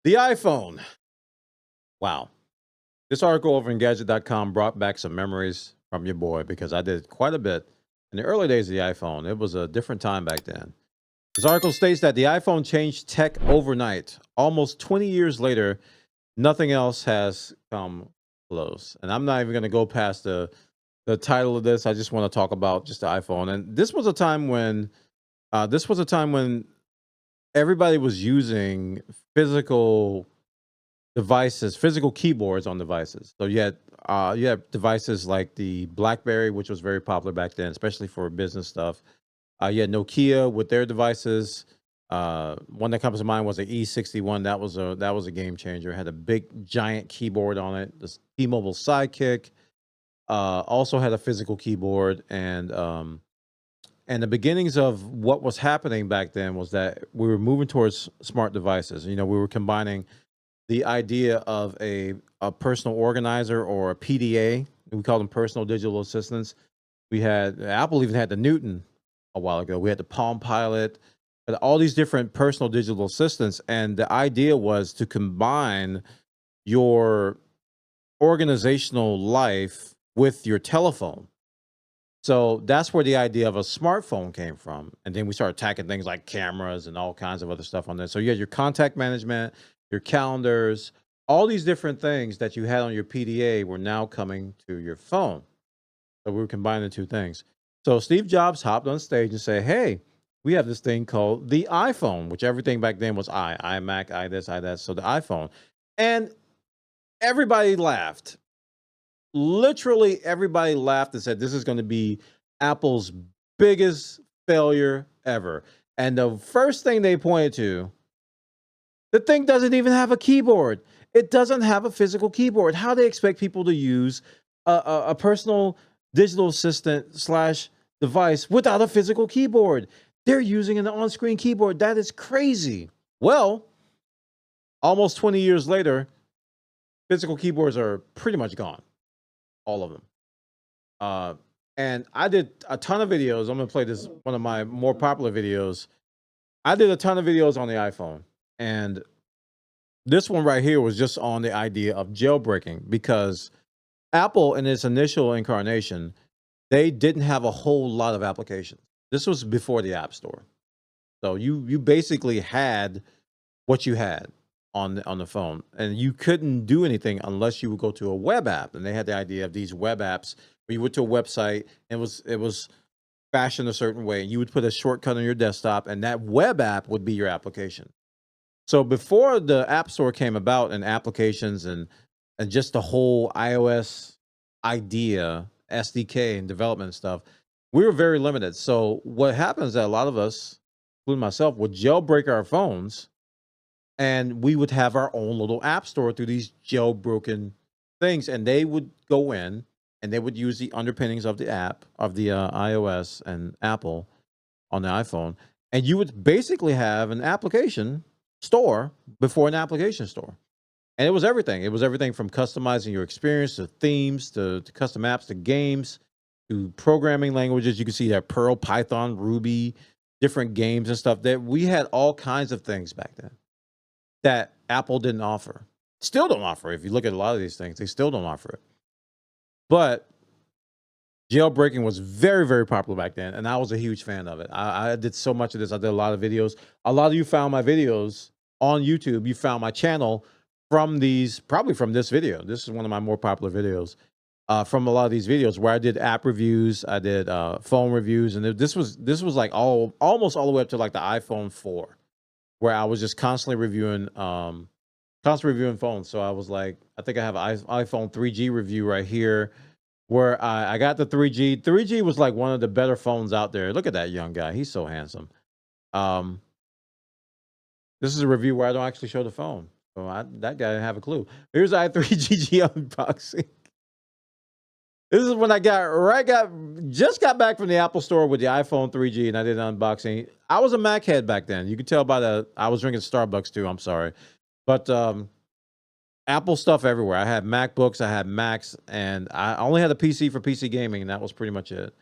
The iPhone. Wow. This article over in gadget.com brought back some memories from your boy because I did quite a bit in the early days of the iPhone. It was a different time back then. This article states that the iPhone changed tech overnight. Almost 20 years later, nothing else has come close. And I'm not even going to go past the title of this. I just want to talk about just the iPhone. And this was a time when everybody was using physical devices, physical keyboards on devices. So you had devices like the BlackBerry, which was very popular back then, especially for business stuff. You had Nokia with their devices. One that comes to mind was the E61. That was a game changer. It had a big giant keyboard on it. The T-Mobile Sidekick also had a physical keyboard, and the beginnings of what was happening back then was that we were moving towards smart devices. You know, we were combining the idea of a personal organizer or a PDA. We call them personal digital assistants. We had Apple even had the Newton a while ago. We had the Palm Pilot, but all these different personal digital assistants. And the idea was to combine your organizational life with your telephone. So that's where the idea of a smartphone came from. And then we started attacking things like cameras and all kinds of other stuff on there. So you had your contact management, your calendars, all these different things that you had on your PDA were now coming to your phone. So we were combining two things. So Steve Jobs hopped on stage and said, hey, we have this thing called the iPhone, which everything back then was iMac, i this, i that. So the iPhone. And everybody laughed. Literally everybody laughed and said, this is going to be Apple's biggest failure ever. And the first thing they pointed to, the thing doesn't even have a keyboard. It doesn't have a physical keyboard. How do they expect people to use a personal digital assistant / device without a physical keyboard? They're using an on-screen keyboard. That is crazy. Well, almost 20 years later, physical keyboards are pretty much gone. All of them. And I did a ton of videos. I'm going to play this, one of my more popular videos. I did a ton of videos on the iPhone. And this one right here was just on the idea of jailbreaking, because Apple, in its initial incarnation, they didn't have a whole lot of applications. This was before the App Store. So you basically had what you had on the phone, and you couldn't do anything unless you would go to a web app. And they had the idea of these web apps where you went to a website, and it was fashioned a certain way. You would put a shortcut on your desktop, and that web app would be your application. So before the App Store came about, and applications and just the whole iOS idea, SDK and development and stuff, we were very limited. So what happens is that a lot of us, including myself, would jailbreak our phones, and we would have our own little app store through these jailbroken things. And they would go in and they would use the underpinnings of the app, of the iOS and Apple on the iPhone. And you would basically have an application store before an application store. And it was everything. It was everything from customizing your experience to themes to custom apps to games to programming languages. You can see that Perl, Python, Ruby, different games and stuff. That we had all kinds of things back then that Apple didn't offer. Still don't offer. If you look at a lot of these things, they still don't offer it. But jailbreaking was very, very popular back then, and I was a huge fan of it. I did so much of this. I did a lot of videos. A lot of you found my videos on YouTube. You found my channel from these, probably from this video. This is one of my more popular videos. From a lot of these videos where I did app reviews, I did phone reviews, and this was like almost all the way up to like the iPhone 4, where I was just constantly reviewing phones. So I was like, I think I have an iPhone 3G review right here, where I got the 3G. 3G was like one of the better phones out there. Look at that young guy; he's so handsome. This is a review where I don't actually show the phone, so that guy didn't have a clue. Here's i3GG unboxing. This is when I just got back from the Apple Store with the iPhone 3G, and I did an unboxing. I was a Mac head back then. You could tell by I was drinking Starbucks too. I'm sorry, but Apple stuff everywhere. I had MacBooks, I had Macs, and I only had a PC for PC gaming, and that was pretty much it.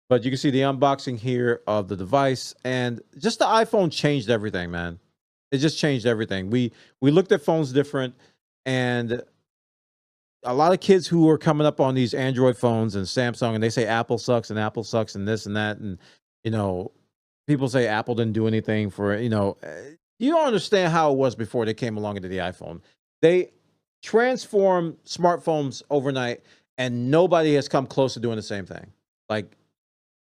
But you can see the unboxing here of the device, and just the iPhone changed everything, man. It just changed everything. We looked at phones different, and a lot of kids who are coming up on these Android phones and Samsung, and they say Apple sucks and Apple sucks and this and that, and you know, people say Apple didn't do anything for it. You don't understand how it was before they came along into the iPhone. They transformed smartphones overnight, and nobody has come close to doing the same thing. Like,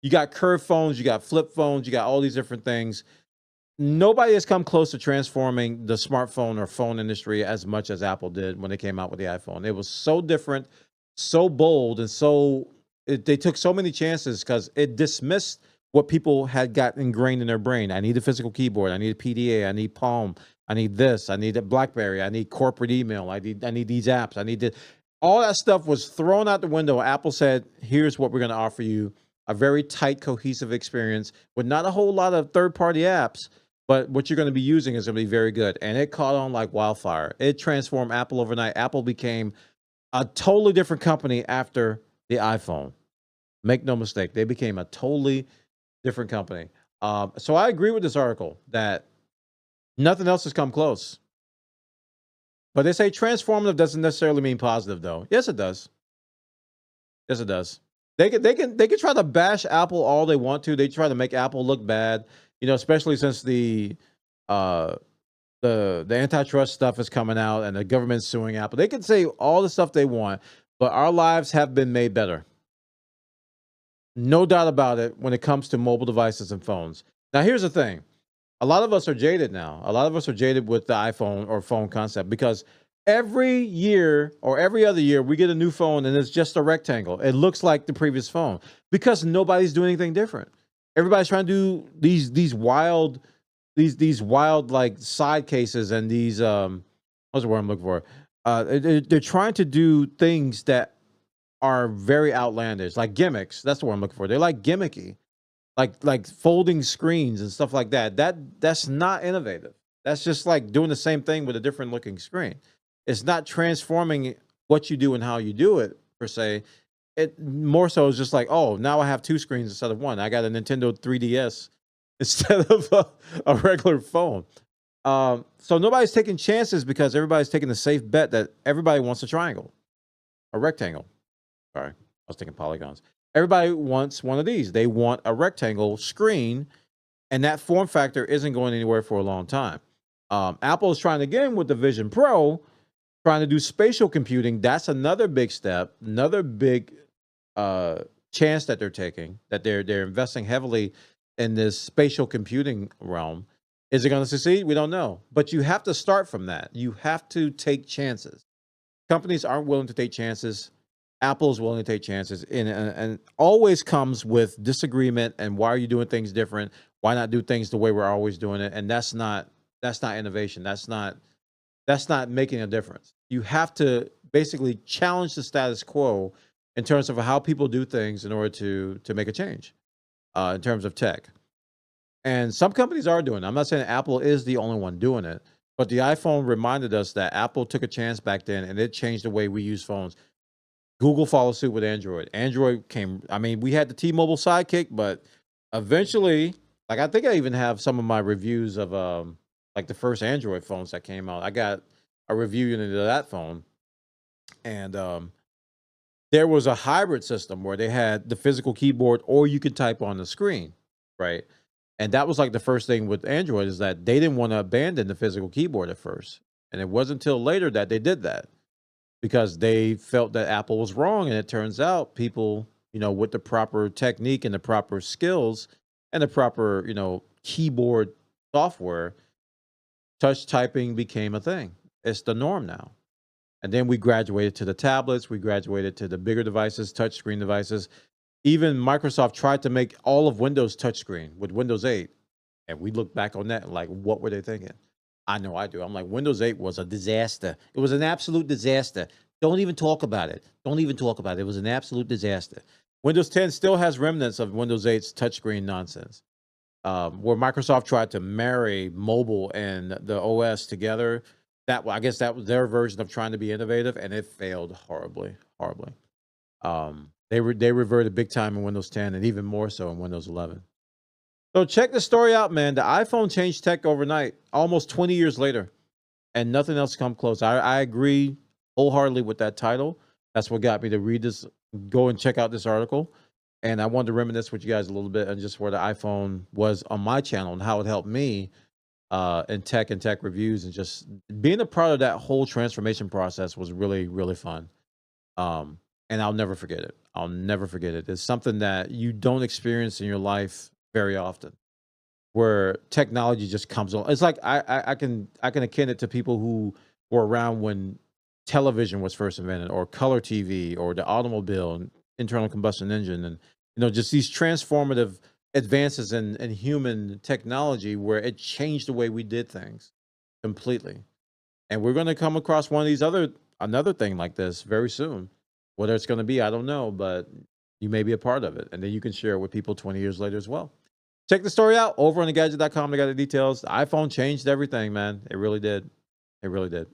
you got curved phones, you got flip phones, you got all these different things. Nobody has come close to transforming the smartphone or phone industry as much as Apple did when they came out with the iPhone. It was so different, so bold, and they took so many chances because it dismissed what people had got ingrained in their brain. I need a physical keyboard. I need a PDA. I need Palm. I need this. I need a BlackBerry. I need corporate email. I need these apps. I need this. All that stuff was thrown out the window. Apple said, "Here's what we're going to offer you: a very tight, cohesive experience with not a whole lot of third-party apps." But what you're going to be using is going to be very good. And it caught on like wildfire. It transformed Apple overnight. Apple became a totally different company after the iPhone. Make no mistake. They became a totally different company. So I agree with this article that nothing else has come close. But they say transformative doesn't necessarily mean positive, though. Yes, it does. Yes, it does. They can try to bash Apple all they want to. They try to make Apple look bad. Especially since the antitrust stuff is coming out and the government's suing Apple. They can say all the stuff they want, but our lives have been made better. No doubt about it when it comes to mobile devices and phones. Now, here's the thing. A lot of us are jaded now. A lot of us are jaded with the iPhone or phone concept because every year or every other year we get a new phone and it's just a rectangle. It looks like the previous phone because nobody's doing anything different. Everybody's trying to do these wild like side cases and these what's the word I'm looking for? They're trying to do things that are very outlandish, like gimmicks. That's the word I'm looking for. They're like gimmicky, like folding screens and stuff like that. That's not innovative. That's just like doing the same thing with a different looking screen. It's not transforming what you do and how you do it per se. It more so is just like, oh, now I have two screens instead of one. I got a Nintendo 3DS instead of a regular phone. So nobody's taking chances because everybody's taking the safe bet that everybody wants a triangle, a rectangle. Sorry, I was thinking polygons. Everybody wants one of these. They want a rectangle screen, and that form factor isn't going anywhere for a long time. Apple is trying again with the Vision Pro, trying to do spatial computing. That's another big step, another big chance that they're taking, that they're investing heavily in this spatial computing realm. Is it going to succeed? We don't know. But you have to start from that. You have to take chances. Companies aren't willing to take chances. Apple is willing to take chances, and always comes with disagreement. And why are you doing things different? Why not do things the way we're always doing it? And that's not innovation. That's not making a difference. You have to basically challenge the status quo in terms of how people do things in order to make a change in terms of tech. And some companies are doing it. I'm not saying Apple is the only one doing it, but the iPhone reminded us that Apple took a chance back then and it changed the way we use phones. Google followed suit with Android. Android came, I mean, we had the T-Mobile Sidekick, but eventually, like I think I even have some of my reviews of like the first Android phones that came out. I got a review unit of that phone. And there was a hybrid system where they had the physical keyboard or you could type on the screen, right? And that was like the first thing with Android is that they didn't want to abandon the physical keyboard at first. And it wasn't until later that they did that because they felt that Apple was wrong. And it turns out people, with the proper technique and the proper skills and the proper, keyboard software, touch typing became a thing. It's the norm now. And then we graduated to the tablets. We graduated to the bigger devices, touchscreen devices. Even Microsoft tried to make all of Windows touchscreen with Windows 8. And we look back on that and like, what were they thinking? I know I do. I'm like, Windows 8 was a disaster. It was an absolute disaster. Don't even talk about it. Don't even talk about it. It was an absolute disaster. Windows 10 still has remnants of Windows 8's touchscreen nonsense. Where Microsoft tried to marry mobile and the OS together. I guess that was their version of trying to be innovative, and it failed horribly. They reverted big time in Windows 10 and even more so in Windows 11. So check the story out, man. The iPhone changed tech overnight, almost 20 years later, and nothing else come close. I agree wholeheartedly with that title. That's what got me to read this, go and check out this article. And I wanted to reminisce with you guys a little bit on just where the iPhone was on my channel and how it helped me in tech and tech reviews, and just being a part of that whole transformation process was really, really fun. And I'll never forget it. I'll never forget it. It's something that you don't experience in your life very often, where technology just comes on. It's like I can akin it to people who were around when television was first invented, or color TV, or the automobile and internal combustion engine, and just these transformative advances in human technology where it changed the way we did things completely. And we're going to come across one of these another thing like this very soon. Whether it's going to be, I don't know, but you may be a part of it, and then you can share it with people 20 years later as well. Check the story out over on thegadget.com. They got the details. The iPhone changed everything, man. It really did. It really did.